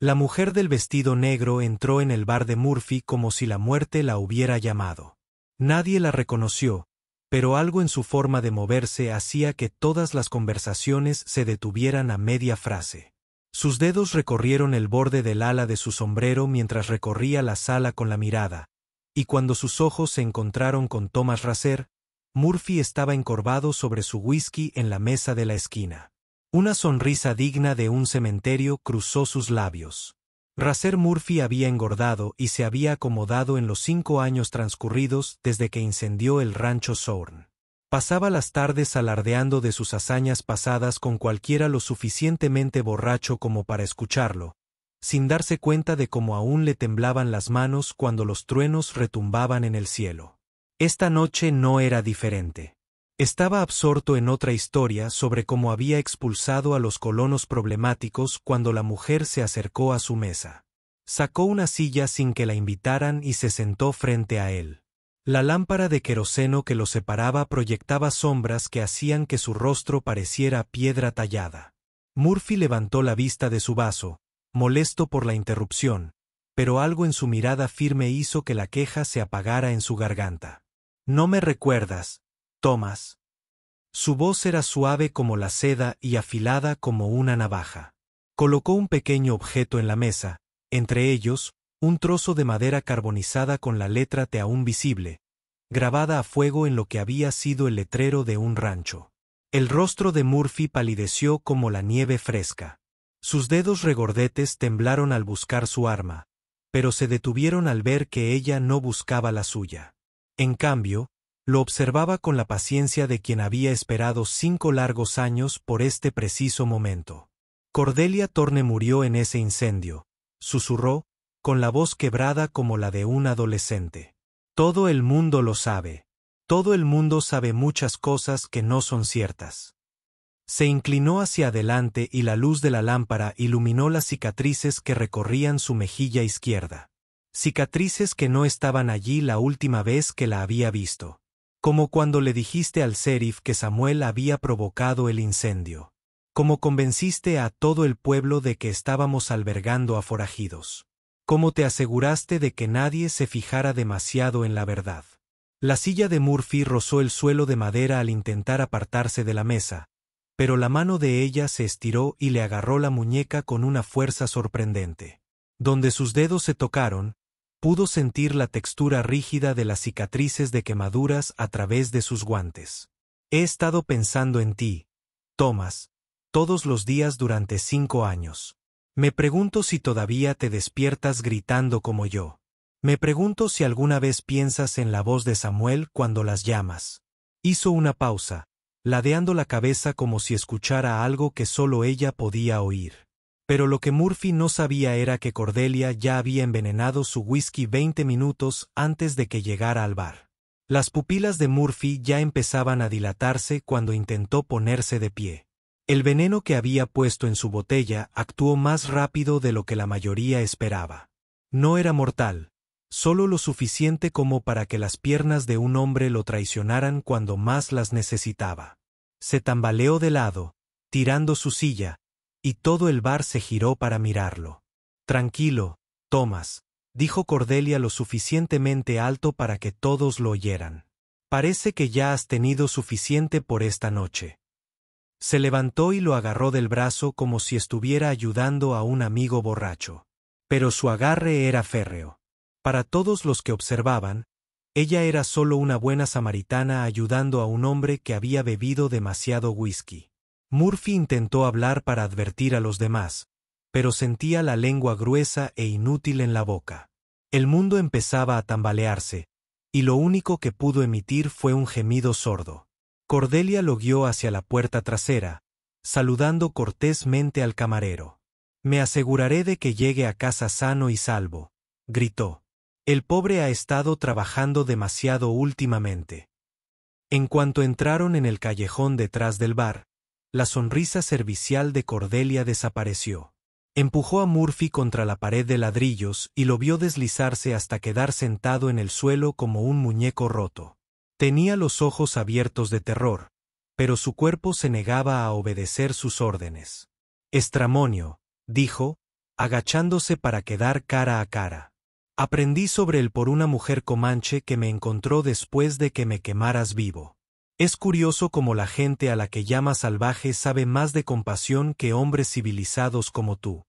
La mujer del vestido negro entró en el bar de Murphy como si la muerte la hubiera llamado. Nadie la reconoció, pero algo en su forma de moverse hacía que todas las conversaciones se detuvieran a media frase. Sus dedos recorrieron el borde del ala de su sombrero mientras recorría la sala con la mirada, y cuando sus ojos se encontraron con Thomas Racer, Murphy estaba encorvado sobre su whisky en la mesa de la esquina. Una sonrisa digna de un cementerio cruzó sus labios. Racer Murphy había engordado y se había acomodado en los 5 años transcurridos desde que incendió el rancho Sourn. Pasaba las tardes alardeando de sus hazañas pasadas con cualquiera lo suficientemente borracho como para escucharlo, sin darse cuenta de cómo aún le temblaban las manos cuando los truenos retumbaban en el cielo. Esta noche no era diferente. Estaba absorto en otra historia sobre cómo había expulsado a los colonos problemáticos cuando la mujer se acercó a su mesa. Sacó una silla sin que la invitaran y se sentó frente a él. La lámpara de queroseno que lo separaba proyectaba sombras que hacían que su rostro pareciera piedra tallada. Murphy levantó la vista de su vaso, molesto por la interrupción, pero algo en su mirada firme hizo que la queja se apagara en su garganta. «No me recuerdas, Thomas». Su voz era suave como la seda y afilada como una navaja. Colocó un pequeño objeto en la mesa, entre ellos, un trozo de madera carbonizada con la letra T aún visible, grabada a fuego en lo que había sido el letrero de un rancho. El rostro de Murphy palideció como la nieve fresca. Sus dedos regordetes temblaron al buscar su arma, pero se detuvieron al ver que ella no buscaba la suya. En cambio, lo observaba con la paciencia de quien había esperado 5 largos años por este preciso momento. Cordelia Thorne murió en ese incendio, susurró, con la voz quebrada como la de un adolescente. Todo el mundo lo sabe. Todo el mundo sabe muchas cosas que no son ciertas. Se inclinó hacia adelante y la luz de la lámpara iluminó las cicatrices que recorrían su mejilla izquierda. Cicatrices que no estaban allí la última vez que la había visto. Como cuando le dijiste al sheriff que Samuel había provocado el incendio. Como convenciste a todo el pueblo de que estábamos albergando a forajidos. Como te aseguraste de que nadie se fijara demasiado en la verdad. La silla de Murphy rozó el suelo de madera al intentar apartarse de la mesa, pero la mano de ella se estiró y le agarró la muñeca con una fuerza sorprendente. Donde sus dedos se tocaron, pudo sentir la textura rígida de las cicatrices de quemaduras a través de sus guantes. He estado pensando en ti, Thomas, todos los días durante 5 años. Me pregunto si todavía te despiertas gritando como yo. Me pregunto si alguna vez piensas en la voz de Samuel cuando las llamas. Hizo una pausa, ladeando la cabeza como si escuchara algo que solo ella podía oír. Pero lo que Murphy no sabía era que Cordelia ya había envenenado su whisky 20 minutos antes de que llegara al bar. Las pupilas de Murphy ya empezaban a dilatarse cuando intentó ponerse de pie. El veneno que había puesto en su botella actuó más rápido de lo que la mayoría esperaba. No era mortal, solo lo suficiente como para que las piernas de un hombre lo traicionaran cuando más las necesitaba. Se tambaleó de lado, tirando su silla, y todo el bar se giró para mirarlo. Tranquilo, Thomas, dijo Cordelia lo suficientemente alto para que todos lo oyeran. Parece que ya has tenido suficiente por esta noche. Se levantó y lo agarró del brazo como si estuviera ayudando a un amigo borracho. Pero su agarre era férreo. Para todos los que observaban, ella era solo una buena samaritana ayudando a un hombre que había bebido demasiado whisky. Murphy intentó hablar para advertir a los demás, pero sentía la lengua gruesa e inútil en la boca. El mundo empezaba a tambalearse, y lo único que pudo emitir fue un gemido sordo. Cordelia lo guió hacia la puerta trasera, saludando cortésmente al camarero. «Me aseguraré de que llegue a casa sano y salvo», gritó. «El pobre ha estado trabajando demasiado últimamente». En cuanto entraron en el callejón detrás del bar, la sonrisa servicial de Cordelia desapareció. Empujó a Murphy contra la pared de ladrillos y lo vio deslizarse hasta quedar sentado en el suelo como un muñeco roto. Tenía los ojos abiertos de terror, pero su cuerpo se negaba a obedecer sus órdenes. «Estramonio», dijo, agachándose para quedar cara a cara. Aprendí sobre él por una mujer comanche que me encontró después de que me quemaras vivo. Es curioso cómo la gente a la que llama salvaje sabe más de compasión que hombres civilizados como tú.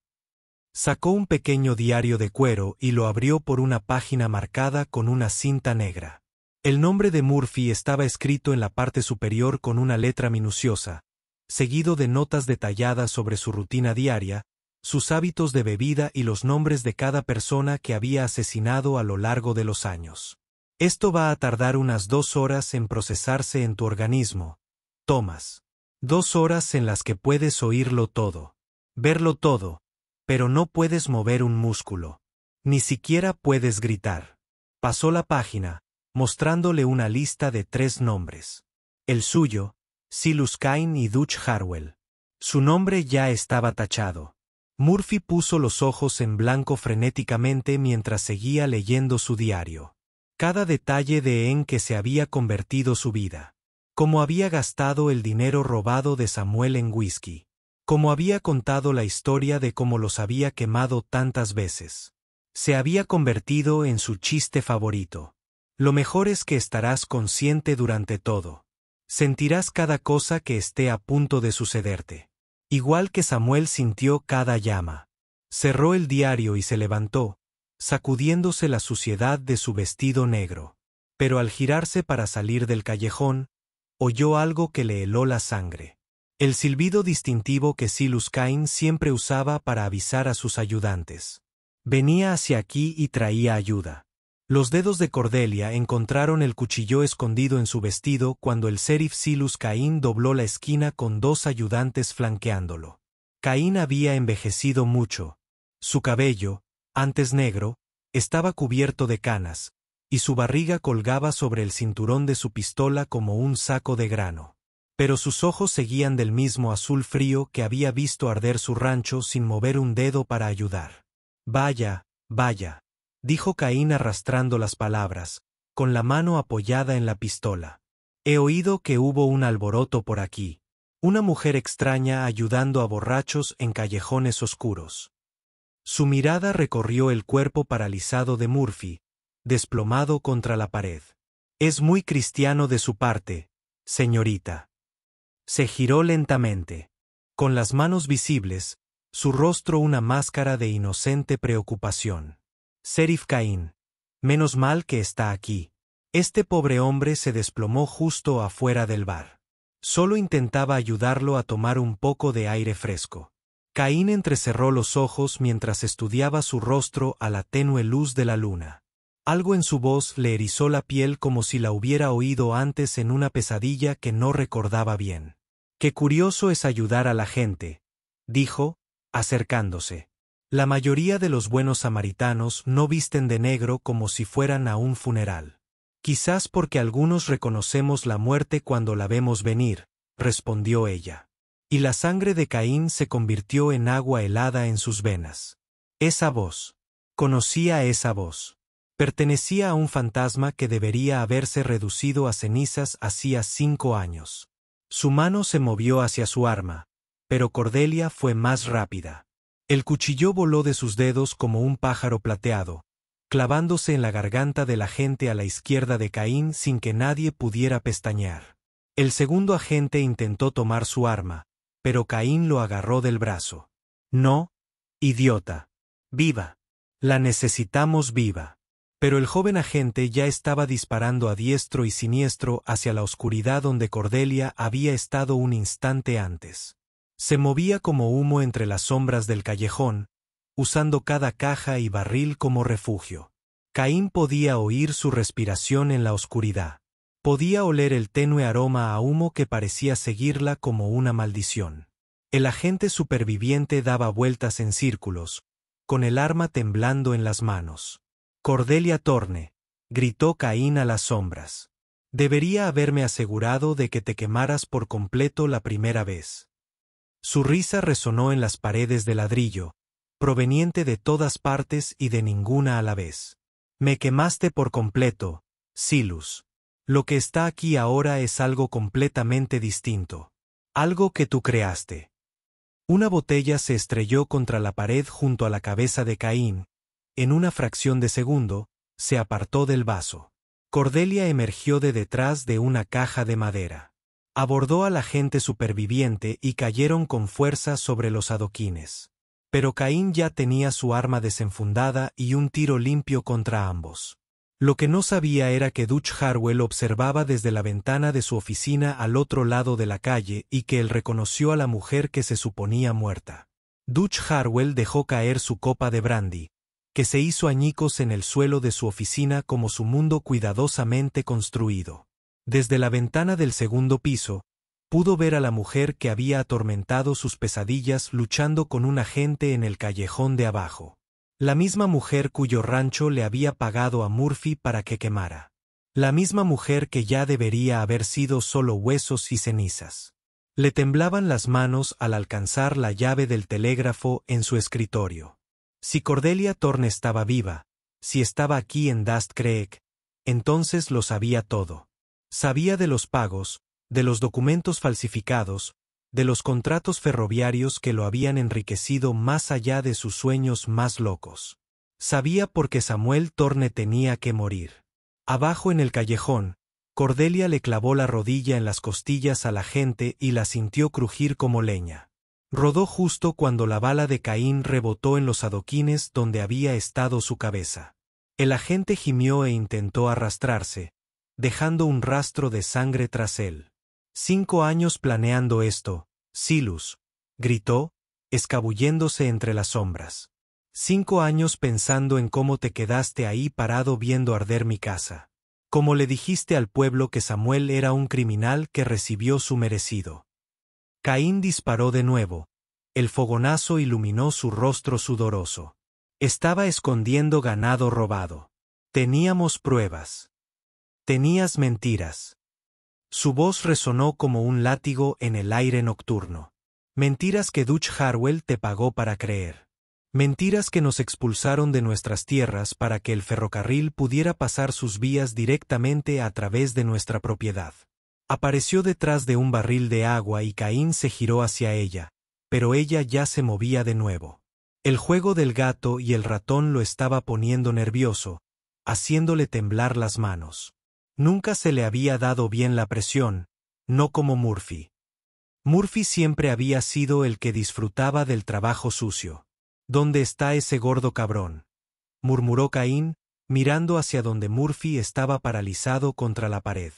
Sacó un pequeño diario de cuero y lo abrió por una página marcada con una cinta negra. El nombre de Murphy estaba escrito en la parte superior con una letra minuciosa, seguido de notas detalladas sobre su rutina diaria, sus hábitos de bebida y los nombres de cada persona que había asesinado a lo largo de los años. Esto va a tardar unas 2 horas en procesarse en tu organismo, Thomas. 2 horas en las que puedes oírlo todo, verlo todo, pero no puedes mover un músculo. Ni siquiera puedes gritar. Pasó la página, mostrándole una lista de 3 nombres. El suyo, Silas Cain y Dutch Harwell. Su nombre ya estaba tachado. Murphy puso los ojos en blanco frenéticamente mientras seguía leyendo su diario. Cada detalle de en que se había convertido su vida. Cómo había gastado el dinero robado de Samuel en whisky. Cómo había contado la historia de cómo los había quemado tantas veces. Se había convertido en su chiste favorito. Lo mejor es que estarás consciente durante todo. Sentirás cada cosa que esté a punto de sucederte. Igual que Samuel sintió cada llama. Cerró el diario y se levantó, sacudiéndose la suciedad de su vestido negro. Pero al girarse para salir del callejón, oyó algo que le heló la sangre. El silbido distintivo que Silas Cain siempre usaba para avisar a sus ayudantes. Venía hacia aquí y traía ayuda. Los dedos de Cordelia encontraron el cuchillo escondido en su vestido cuando el sheriff Silas Cain dobló la esquina con 2 ayudantes flanqueándolo. Cain había envejecido mucho. Su cabello, antes negro, estaba cubierto de canas, y su barriga colgaba sobre el cinturón de su pistola como un saco de grano. Pero sus ojos seguían del mismo azul frío que había visto arder su rancho sin mover un dedo para ayudar. Vaya, vaya, dijo Caín arrastrando las palabras, con la mano apoyada en la pistola. He oído que hubo un alboroto por aquí. Una mujer extraña ayudando a borrachos en callejones oscuros. Su mirada recorrió el cuerpo paralizado de Murphy, desplomado contra la pared. Es muy cristiano de su parte, señorita. Se giró lentamente. Con las manos visibles, su rostro una máscara de inocente preocupación. Sheriff Cain. Menos mal que está aquí. Este pobre hombre se desplomó justo afuera del bar. Solo intentaba ayudarlo a tomar un poco de aire fresco. Cain entrecerró los ojos mientras estudiaba su rostro a la tenue luz de la luna. Algo en su voz le erizó la piel como si la hubiera oído antes en una pesadilla que no recordaba bien. Qué curioso es ayudar a la gente, dijo, acercándose. La mayoría de los buenos samaritanos no visten de negro como si fueran a un funeral. Quizás porque algunos reconocemos la muerte cuando la vemos venir, respondió ella. Y la sangre de Caín se convirtió en agua helada en sus venas. Esa voz. Conocía esa voz. Pertenecía a un fantasma que debería haberse reducido a cenizas hacía 5 años. Su mano se movió hacia su arma, pero Cordelia fue más rápida. El cuchillo voló de sus dedos como un pájaro plateado, clavándose en la garganta del agente a la izquierda de Caín sin que nadie pudiera pestañear. El segundo agente intentó tomar su arma, pero Caín lo agarró del brazo. No, idiota. Viva. La necesitamos viva. Pero el joven agente ya estaba disparando a diestro y siniestro hacia la oscuridad donde Cordelia había estado un instante antes. Se movía como humo entre las sombras del callejón, usando cada caja y barril como refugio. Caín podía oír su respiración en la oscuridad. Podía oler el tenue aroma a humo que parecía seguirla como una maldición. El agente superviviente daba vueltas en círculos, con el arma temblando en las manos. Cordelia Thorne, gritó Caín a las sombras. Debería haberme asegurado de que te quemaras por completo la primera vez. Su risa resonó en las paredes de ladrillo, proveniente de todas partes y de ninguna a la vez. Me quemaste por completo, Silas. Lo que está aquí ahora es algo completamente distinto. Algo que tú creaste. Una botella se estrelló contra la pared junto a la cabeza de Caín. En una fracción de segundo, se apartó del vaso. Cordelia emergió de detrás de una caja de madera. Abordó a la gente superviviente y cayeron con fuerza sobre los adoquines. Pero Caín ya tenía su arma desenfundada y un tiro limpio contra ambos. Lo que no sabía era que Dutch Harwell observaba desde la ventana de su oficina al otro lado de la calle y que él reconoció a la mujer que se suponía muerta. Dutch Harwell dejó caer su copa de brandy, que se hizo añicos en el suelo de su oficina como su mundo cuidadosamente construido. Desde la ventana del segundo piso, pudo ver a la mujer que había atormentado sus pesadillas luchando con un agente en el callejón de abajo. La misma mujer cuyo rancho le había pagado a Murphy para que quemara. La misma mujer que ya debería haber sido solo huesos y cenizas. Le temblaban las manos al alcanzar la llave del telégrafo en su escritorio. Si Cordelia Thorne estaba viva, si estaba aquí en Dust Creek, entonces lo sabía todo. Sabía de los pagos, de los documentos falsificados, de los contratos ferroviarios que lo habían enriquecido más allá de sus sueños más locos. Sabía porque Samuel Thorne tenía que morir. Abajo en el callejón, Cordelia le clavó la rodilla en las costillas a la gente y la sintió crujir como leña. Rodó justo cuando la bala de Caín rebotó en los adoquines donde había estado su cabeza. El agente gimió e intentó arrastrarse, dejando un rastro de sangre tras él. 5 años planeando esto, Silus, gritó, escabulléndose entre las sombras. 5 años pensando en cómo te quedaste ahí parado viendo arder mi casa. Cómo le dijiste al pueblo que Samuel era un criminal que recibió su merecido. Caín disparó de nuevo. El fogonazo iluminó su rostro sudoroso. Estaba escondiendo ganado robado. Teníamos pruebas. Tenías mentiras. Su voz resonó como un látigo en el aire nocturno. Mentiras que Dutch Harwell te pagó para creer. Mentiras que nos expulsaron de nuestras tierras para que el ferrocarril pudiera pasar sus vías directamente a través de nuestra propiedad. Apareció detrás de un barril de agua y Caín se giró hacia ella, pero ella ya se movía de nuevo. El juego del gato y el ratón lo estaba poniendo nervioso, haciéndole temblar las manos. Nunca se le había dado bien la presión, no como Murphy. Murphy siempre había sido el que disfrutaba del trabajo sucio. ¿Dónde está ese gordo cabrón?, murmuró Caín, mirando hacia donde Murphy estaba paralizado contra la pared.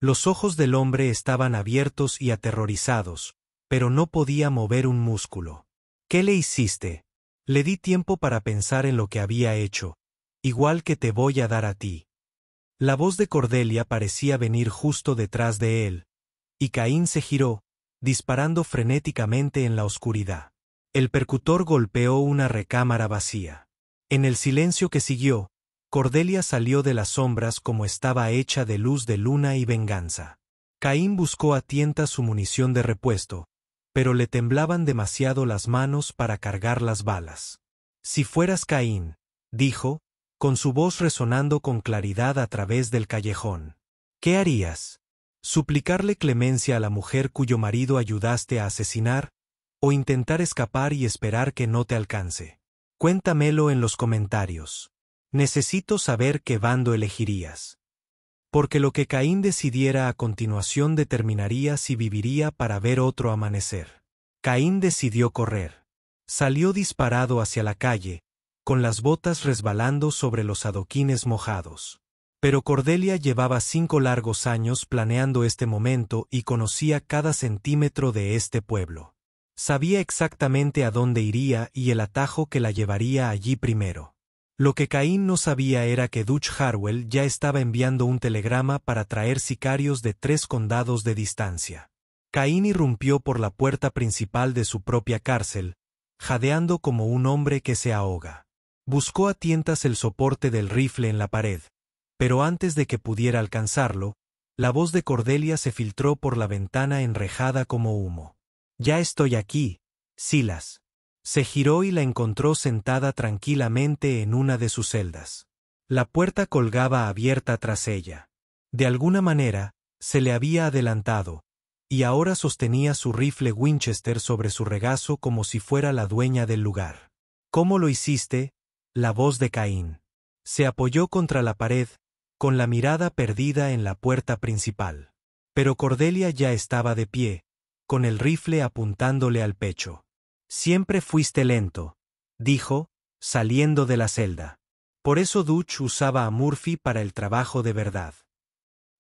Los ojos del hombre estaban abiertos y aterrorizados, pero no podía mover un músculo. ¿Qué le hiciste? Le di tiempo para pensar en lo que había hecho, igual que te voy a dar a ti. La voz de Cordelia parecía venir justo detrás de él, y Caín se giró, disparando frenéticamente en la oscuridad. El percutor golpeó una recámara vacía. En el silencio que siguió, Cordelia salió de las sombras como estaba hecha de luz de luna y venganza. Caín buscó a tientas su munición de repuesto, pero le temblaban demasiado las manos para cargar las balas. Si fueras Caín, dijo, con su voz resonando con claridad a través del callejón. ¿Qué harías? ¿Suplicarle clemencia a la mujer cuyo marido ayudaste a asesinar? ¿O intentar escapar y esperar que no te alcance? Cuéntamelo en los comentarios. Necesito saber qué bando elegirías. Porque lo que Caín decidiera a continuación determinaría si viviría para ver otro amanecer. Caín decidió correr. Salió disparado hacia la calle, con las botas resbalando sobre los adoquines mojados. Pero Cordelia llevaba 5 largos años planeando este momento y conocía cada centímetro de este pueblo. Sabía exactamente a dónde iría y el atajo que la llevaría allí primero. Lo que Caín no sabía era que Dutch Harwell ya estaba enviando un telegrama para traer sicarios de 3 condados de distancia. Caín irrumpió por la puerta principal de su propia cárcel, jadeando como un hombre que se ahoga. Buscó a tientas el soporte del rifle en la pared, pero antes de que pudiera alcanzarlo, la voz de Cordelia se filtró por la ventana enrejada como humo. «Ya estoy aquí, Silas». Se giró y la encontró sentada tranquilamente en una de sus celdas. La puerta colgaba abierta tras ella. De alguna manera, se le había adelantado, y ahora sostenía su rifle Winchester sobre su regazo como si fuera la dueña del lugar. ¿Cómo lo hiciste? La voz de Caín. Se apoyó contra la pared, con la mirada perdida en la puerta principal. Pero Cordelia ya estaba de pie, con el rifle apuntándole al pecho. Siempre fuiste lento, dijo, saliendo de la celda. Por eso Dutch usaba a Murphy para el trabajo de verdad.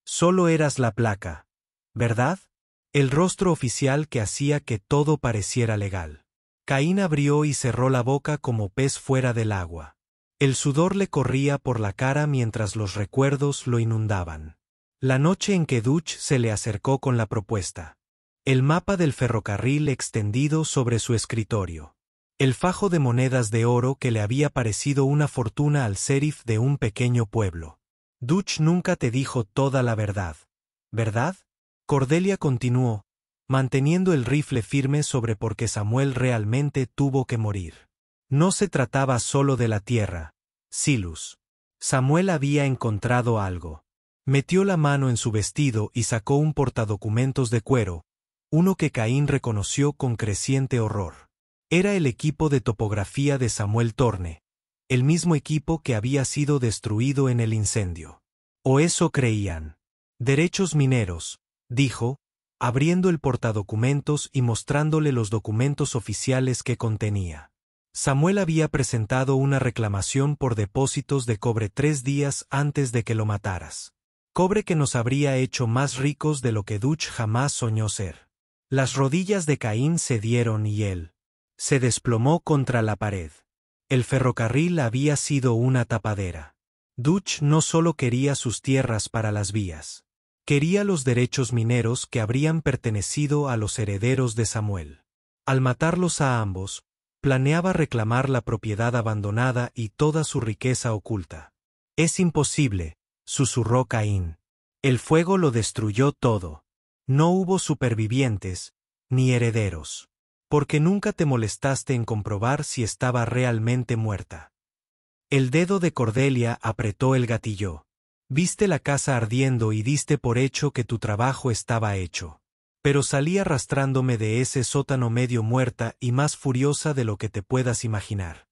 Solo eras la placa, ¿verdad? El rostro oficial que hacía que todo pareciera legal. Caín abrió y cerró la boca como pez fuera del agua. El sudor le corría por la cara mientras los recuerdos lo inundaban. La noche en que Dutch se le acercó con la propuesta. El mapa del ferrocarril extendido sobre su escritorio. El fajo de monedas de oro que le había parecido una fortuna al sheriff de un pequeño pueblo. Dutch nunca te dijo toda la verdad, ¿verdad? Cordelia continuó, manteniendo el rifle firme sobre porque Samuel realmente tuvo que morir. No se trataba solo de la tierra, Silus. Samuel había encontrado algo. Metió la mano en su vestido y sacó un portadocumentos de cuero, uno que Caín reconoció con creciente horror. Era el equipo de topografía de Samuel Thorne, el mismo equipo que había sido destruido en el incendio. O eso creían. Derechos mineros, dijo, abriendo el portadocumentos y mostrándole los documentos oficiales que contenía. Samuel había presentado una reclamación por depósitos de cobre 3 días antes de que lo mataras. Cobre que nos habría hecho más ricos de lo que Dutch jamás soñó ser. Las rodillas de Caín cedieron y él se desplomó contra la pared. El ferrocarril había sido una tapadera. Dutch no solo quería sus tierras para las vías. Quería los derechos mineros que habrían pertenecido a los herederos de Samuel. Al matarlos a ambos, planeaba reclamar la propiedad abandonada y toda su riqueza oculta. Es imposible, susurró Caín. El fuego lo destruyó todo. No hubo supervivientes, ni herederos. Porque nunca te molestaste en comprobar si estaba realmente muerta. El dedo de Cordelia apretó el gatillo. Viste la casa ardiendo y diste por hecho que tu trabajo estaba hecho. Pero salí arrastrándome de ese sótano medio muerta y más furiosa de lo que te puedas imaginar.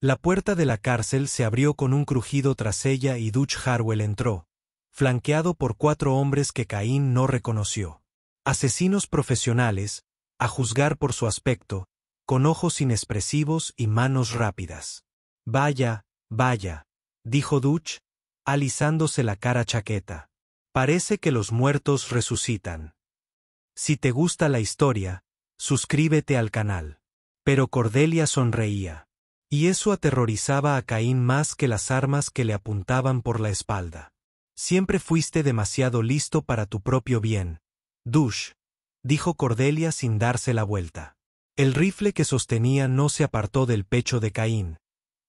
La puerta de la cárcel se abrió con un crujido tras ella y Dutch Harwell entró, flanqueado por 4 hombres que Caín no reconoció. Asesinos profesionales, a juzgar por su aspecto, con ojos inexpresivos y manos rápidas. Vaya, vaya, dijo Dutch, alisándose la cara chaqueta. Parece que los muertos resucitan. Si te gusta la historia, suscríbete al canal. Pero Cordelia sonreía. Y eso aterrorizaba a Caín más que las armas que le apuntaban por la espalda. Siempre fuiste demasiado listo para tu propio bien, Dutch, dijo Cordelia sin darse la vuelta. El rifle que sostenía no se apartó del pecho de Caín,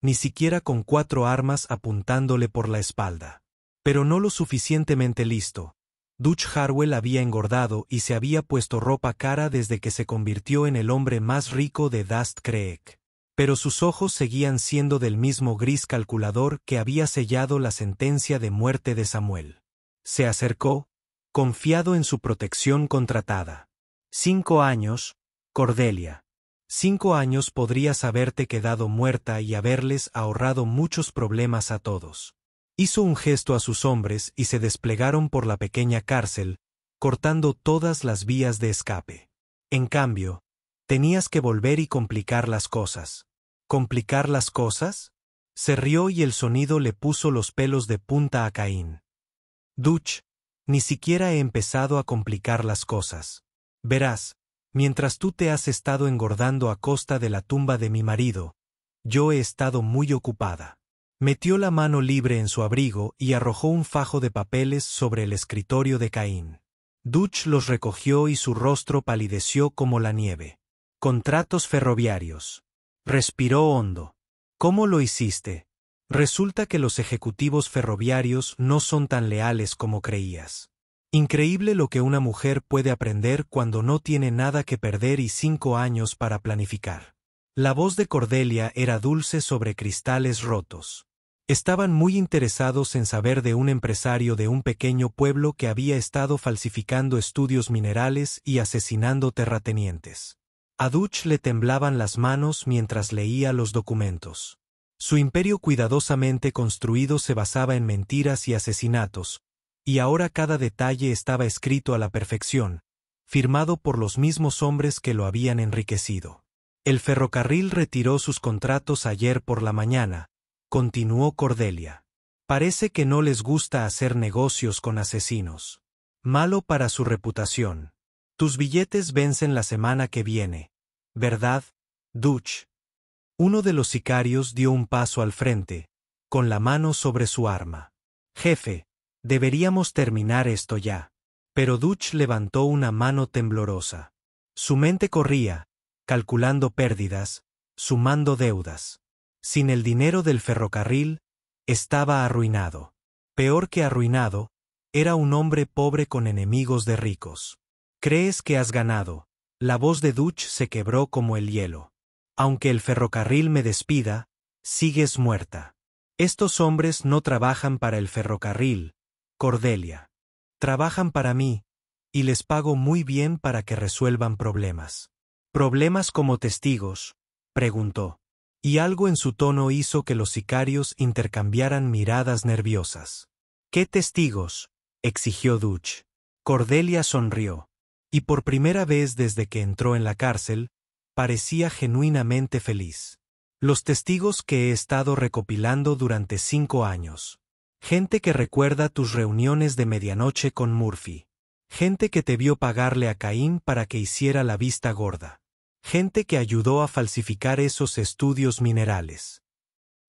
ni siquiera con 4 armas apuntándole por la espalda. Pero no lo suficientemente listo. Dutch Harwell había engordado y se había puesto ropa cara desde que se convirtió en el hombre más rico de Dust Creek. Pero sus ojos seguían siendo del mismo gris calculador que había sellado la sentencia de muerte de Samuel. Se acercó, confiado en su protección contratada. 5 años, Cordelia. 5 años podrías haberte quedado muerta y haberles ahorrado muchos problemas a todos. Hizo un gesto a sus hombres y se desplegaron por la pequeña cárcel, cortando todas las vías de escape. En cambio, tenías que volver y complicar las cosas. ¿Complicar las cosas? Se rió y el sonido le puso los pelos de punta a Caín. Dutch, ni siquiera he empezado a complicar las cosas. Verás, mientras tú te has estado engordando a costa de la tumba de mi marido, yo he estado muy ocupada. Metió la mano libre en su abrigo y arrojó un fajo de papeles sobre el escritorio de Caín. Dutch los recogió y su rostro palideció como la nieve. Contratos ferroviarios. Respiró hondo. ¿Cómo lo hiciste? Resulta que los ejecutivos ferroviarios no son tan leales como creías. Increíble lo que una mujer puede aprender cuando no tiene nada que perder y 5 años para planificar. La voz de Cordelia era dulce sobre cristales rotos. Estaban muy interesados en saber de un empresario de un pequeño pueblo que había estado falsificando estudios minerales y asesinando terratenientes. A Dutch le temblaban las manos mientras leía los documentos. Su imperio cuidadosamente construido se basaba en mentiras y asesinatos, y ahora cada detalle estaba escrito a la perfección, firmado por los mismos hombres que lo habían enriquecido. El ferrocarril retiró sus contratos ayer por la mañana, continuó Cordelia. Parece que no les gusta hacer negocios con asesinos. Malo para su reputación. Tus billetes vencen la semana que viene, ¿verdad, Dutch? Uno de los sicarios dio un paso al frente, con la mano sobre su arma. Jefe, deberíamos terminar esto ya. Pero Dutch levantó una mano temblorosa. Su mente corría, calculando pérdidas, sumando deudas. Sin el dinero del ferrocarril, estaba arruinado. Peor que arruinado, era un hombre pobre con enemigos de ricos. ¿Crees que has ganado? La voz de Dutch se quebró como el hielo. Aunque el ferrocarril me despida, sigues muerta. Estos hombres no trabajan para el ferrocarril, Cordelia. Trabajan para mí, y les pago muy bien para que resuelvan problemas. ¿Problemas como testigos?, preguntó. Y algo en su tono hizo que los sicarios intercambiaran miradas nerviosas. ¿Qué testigos?, exigió Dutch. Cordelia sonrió. Y por primera vez desde que entró en la cárcel, parecía genuinamente feliz. Los testigos que he estado recopilando durante 5 años. Gente que recuerda tus reuniones de medianoche con Murphy. Gente que te vio pagarle a Caín para que hiciera la vista gorda. Gente que ayudó a falsificar esos estudios minerales.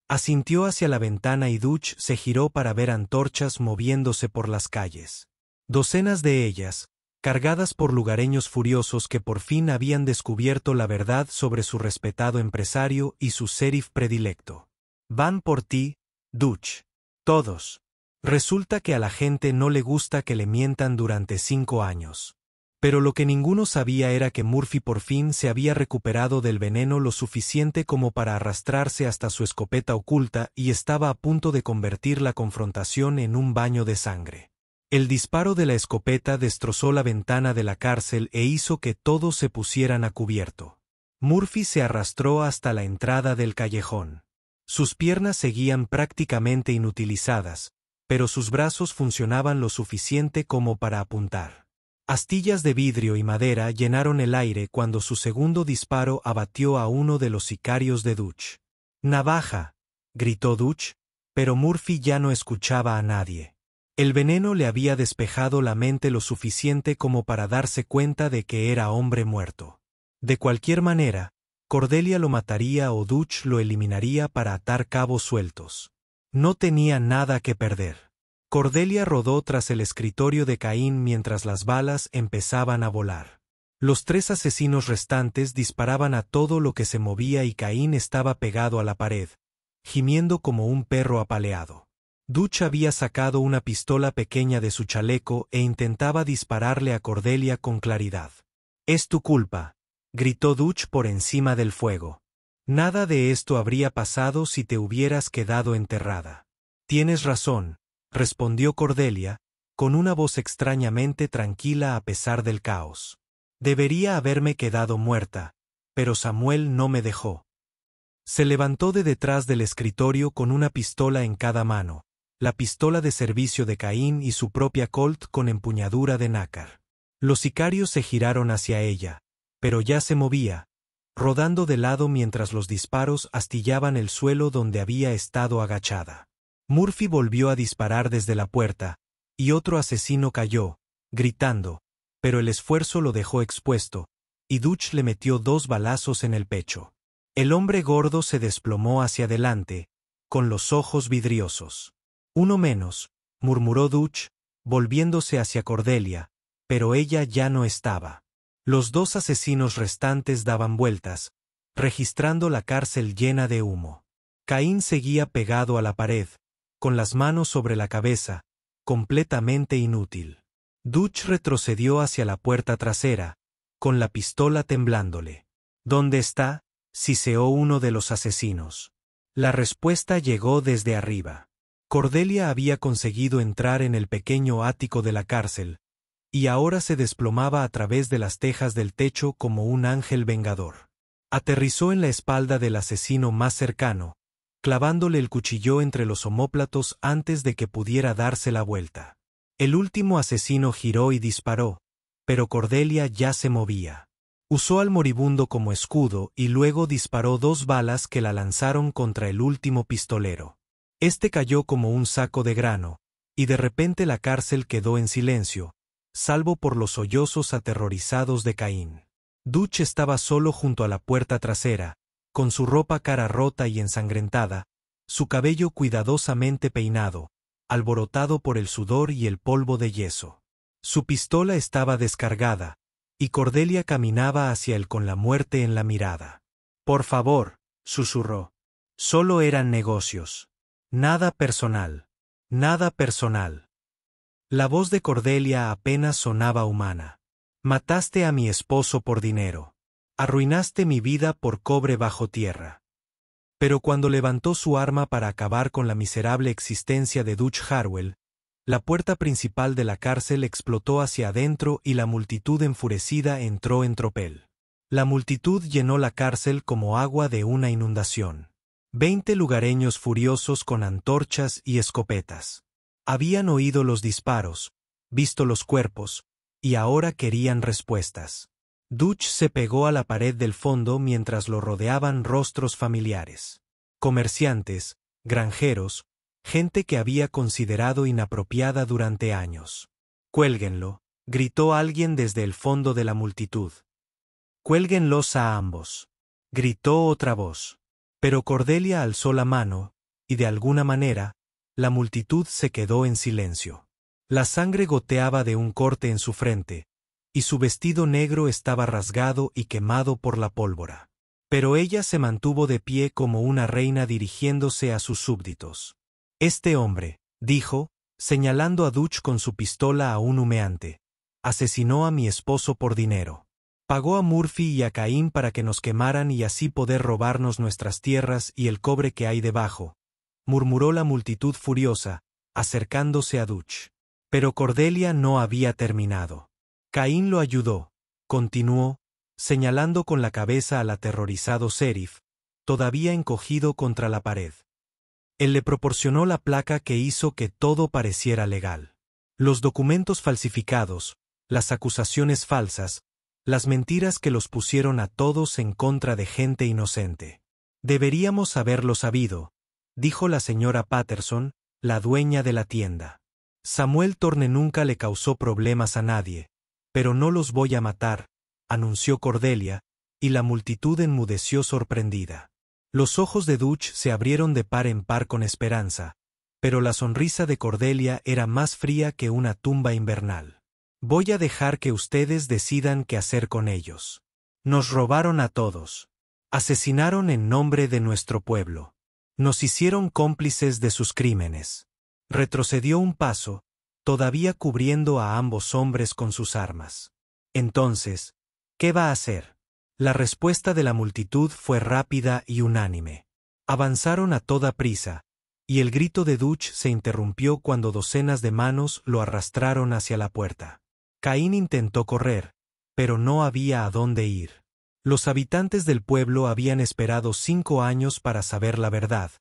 Asintió hacia la ventana y Dutch se giró para ver antorchas moviéndose por las calles. Docenas de ellas, cargadas por lugareños furiosos que por fin habían descubierto la verdad sobre su respetado empresario y su sheriff predilecto. Van por ti, Dutch. Todos. Resulta que a la gente no le gusta que le mientan durante 5 años. Pero lo que ninguno sabía era que Murphy por fin se había recuperado del veneno lo suficiente como para arrastrarse hasta su escopeta oculta y estaba a punto de convertir la confrontación en un baño de sangre. El disparo de la escopeta destrozó la ventana de la cárcel e hizo que todos se pusieran a cubierto. Murphy se arrastró hasta la entrada del callejón. Sus piernas seguían prácticamente inutilizadas, pero sus brazos funcionaban lo suficiente como para apuntar. Astillas de vidrio y madera llenaron el aire cuando su segundo disparo abatió a uno de los sicarios de Dutch. «¡Navaja!», gritó Dutch, pero Murphy ya no escuchaba a nadie. El veneno le había despejado la mente lo suficiente como para darse cuenta de que era hombre muerto. De cualquier manera, Cordelia lo mataría o Dutch lo eliminaría para atar cabos sueltos. No tenía nada que perder. Cordelia rodó tras el escritorio de Caín mientras las balas empezaban a volar. Los 3 asesinos restantes disparaban a todo lo que se movía y Caín estaba pegado a la pared, gimiendo como un perro apaleado. Dutch había sacado una pistola pequeña de su chaleco e intentaba dispararle a Cordelia con claridad. «Es tu culpa», gritó Dutch por encima del fuego. «Nada de esto habría pasado si te hubieras quedado enterrada». «Tienes razón», respondió Cordelia, con una voz extrañamente tranquila a pesar del caos. «Debería haberme quedado muerta, pero Samuel no me dejó». Se levantó de detrás del escritorio con una pistola en cada mano, la pistola de servicio de Caín y su propia Colt con empuñadura de nácar. Los sicarios se giraron hacia ella, pero ya se movía, rodando de lado mientras los disparos astillaban el suelo donde había estado agachada. Murphy volvió a disparar desde la puerta, y otro asesino cayó, gritando, pero el esfuerzo lo dejó expuesto, y Dutch le metió 2 balazos en el pecho. El hombre gordo se desplomó hacia adelante, con los ojos vidriosos. «Uno menos», murmuró Dutch, volviéndose hacia Cordelia, pero ella ya no estaba. Los 2 asesinos restantes daban vueltas, registrando la cárcel llena de humo. Caín seguía pegado a la pared, con las manos sobre la cabeza, completamente inútil. Dutch retrocedió hacia la puerta trasera, con la pistola temblándole. «¿Dónde está?», siseó uno de los asesinos. La respuesta llegó desde arriba. Cordelia había conseguido entrar en el pequeño ático de la cárcel, y ahora se desplomaba a través de las tejas del techo como un ángel vengador. Aterrizó en la espalda del asesino más cercano, clavándole el cuchillo entre los omóplatos antes de que pudiera darse la vuelta. El último asesino giró y disparó, pero Cordelia ya se movía. Usó al moribundo como escudo y luego disparó 2 balas que la lanzaron contra el último pistolero. Este cayó como un saco de grano, y de repente la cárcel quedó en silencio, salvo por los sollozos aterrorizados de Caín. Dutch estaba solo junto a la puerta trasera, con su ropa cara rota y ensangrentada, su cabello cuidadosamente peinado, alborotado por el sudor y el polvo de yeso. Su pistola estaba descargada, y Cordelia caminaba hacia él con la muerte en la mirada. «Por favor», susurró. «Solo eran negocios. Nada personal. Nada personal». La voz de Cordelia apenas sonaba humana. «Mataste a mi esposo por dinero. Arruinaste mi vida por cobre bajo tierra». Pero cuando levantó su arma para acabar con la miserable existencia de Dutch Harwell, la puerta principal de la cárcel explotó hacia adentro y la multitud enfurecida entró en tropel. La multitud llenó la cárcel como agua de una inundación. 20 lugareños furiosos con antorchas y escopetas. Habían oído los disparos, visto los cuerpos, y ahora querían respuestas. Dutch se pegó a la pared del fondo mientras lo rodeaban rostros familiares. Comerciantes, granjeros, gente que había considerado inapropiada durante años. «Cuélguenlo», gritó alguien desde el fondo de la multitud. «Cuélguenlos a ambos», gritó otra voz. Pero Cordelia alzó la mano, y de alguna manera, la multitud se quedó en silencio. La sangre goteaba de un corte en su frente, y su vestido negro estaba rasgado y quemado por la pólvora. Pero ella se mantuvo de pie como una reina dirigiéndose a sus súbditos. «Este hombre», dijo, señalando a Dutch con su pistola aún humeante, «asesinó a mi esposo por dinero. Pagó a Murphy y a Caín para que nos quemaran y así poder robarnos nuestras tierras y el cobre que hay debajo», murmuró la multitud furiosa, acercándose a Dutch. Pero Cordelia no había terminado. Caín lo ayudó, continuó, señalando con la cabeza al aterrorizado sheriff, todavía encogido contra la pared. Él le proporcionó la placa que hizo que todo pareciera legal. Los documentos falsificados, las acusaciones falsas, las mentiras que los pusieron a todos en contra de gente inocente. «Deberíamos haberlo sabido», dijo la señora Patterson, la dueña de la tienda. «Samuel Thorne nunca le causó problemas a nadie, pero no los voy a matar», anunció Cordelia, y la multitud enmudeció sorprendida. Los ojos de Dutch se abrieron de par en par con esperanza, pero la sonrisa de Cordelia era más fría que una tumba invernal. «Voy a dejar que ustedes decidan qué hacer con ellos. Nos robaron a todos. Asesinaron en nombre de nuestro pueblo. Nos hicieron cómplices de sus crímenes». Retrocedió un paso, todavía cubriendo a ambos hombres con sus armas. «Entonces, ¿qué va a hacer?». La respuesta de la multitud fue rápida y unánime. Avanzaron a toda prisa, y el grito de Dutch se interrumpió cuando docenas de manos lo arrastraron hacia la puerta. Caín intentó correr, pero no había a dónde ir. Los habitantes del pueblo habían esperado 5 años para saber la verdad,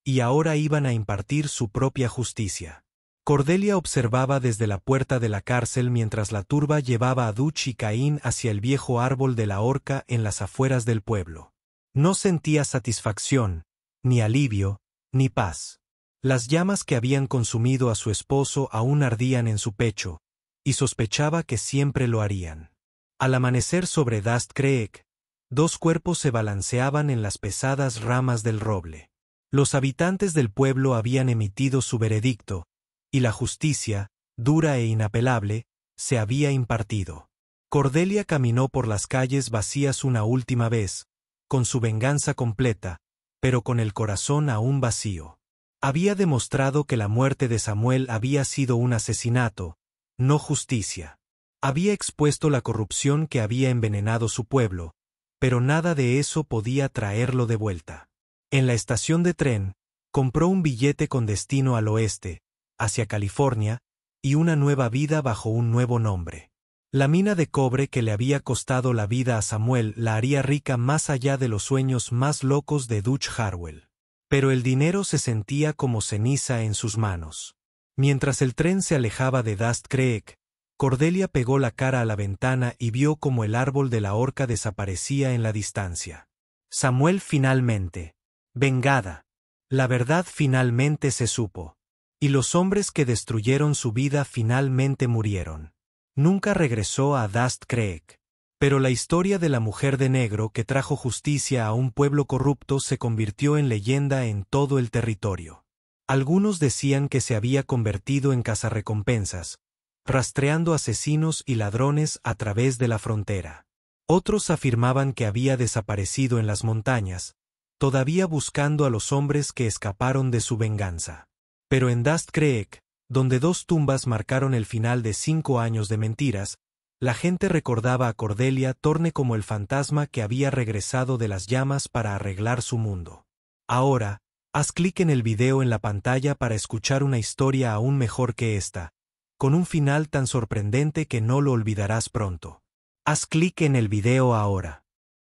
y ahora iban a impartir su propia justicia. Cordelia observaba desde la puerta de la cárcel mientras la turba llevaba a Dutch y Caín hacia el viejo árbol de la horca en las afueras del pueblo. No sentía satisfacción, ni alivio, ni paz. Las llamas que habían consumido a su esposo aún ardían en su pecho, y sospechaba que siempre lo harían. Al amanecer sobre Dust Creek, 2 cuerpos se balanceaban en las pesadas ramas del roble. Los habitantes del pueblo habían emitido su veredicto, y la justicia, dura e inapelable, se había impartido. Cordelia caminó por las calles vacías una última vez, con su venganza completa, pero con el corazón aún vacío. Había demostrado que la muerte de Samuel había sido un asesinato, no justicia. Había expuesto la corrupción que había envenenado su pueblo, pero nada de eso podía traerlo de vuelta. En la estación de tren, compró un billete con destino al oeste, hacia California, y una nueva vida bajo un nuevo nombre. La mina de cobre que le había costado la vida a Samuel la haría rica más allá de los sueños más locos de Dutch Harwell. Pero el dinero se sentía como ceniza en sus manos. Mientras el tren se alejaba de Dust Creek, Cordelia pegó la cara a la ventana y vio como el árbol de la horca desaparecía en la distancia. Samuel finalmente. Vengada. La verdad finalmente se supo. Y los hombres que destruyeron su vida finalmente murieron. Nunca regresó a Dust Creek. Pero la historia de la mujer de negro que trajo justicia a un pueblo corrupto se convirtió en leyenda en todo el territorio. Algunos decían que se había convertido en cazarrecompensas, rastreando asesinos y ladrones a través de la frontera. Otros afirmaban que había desaparecido en las montañas, todavía buscando a los hombres que escaparon de su venganza. Pero en Dust Creek, donde 2 tumbas marcaron el final de 5 años de mentiras, la gente recordaba a Cordelia Thorne como el fantasma que había regresado de las llamas para arreglar su mundo. Ahora, haz clic en el video en la pantalla para escuchar una historia aún mejor que esta, con un final tan sorprendente que no lo olvidarás pronto. Haz clic en el video ahora.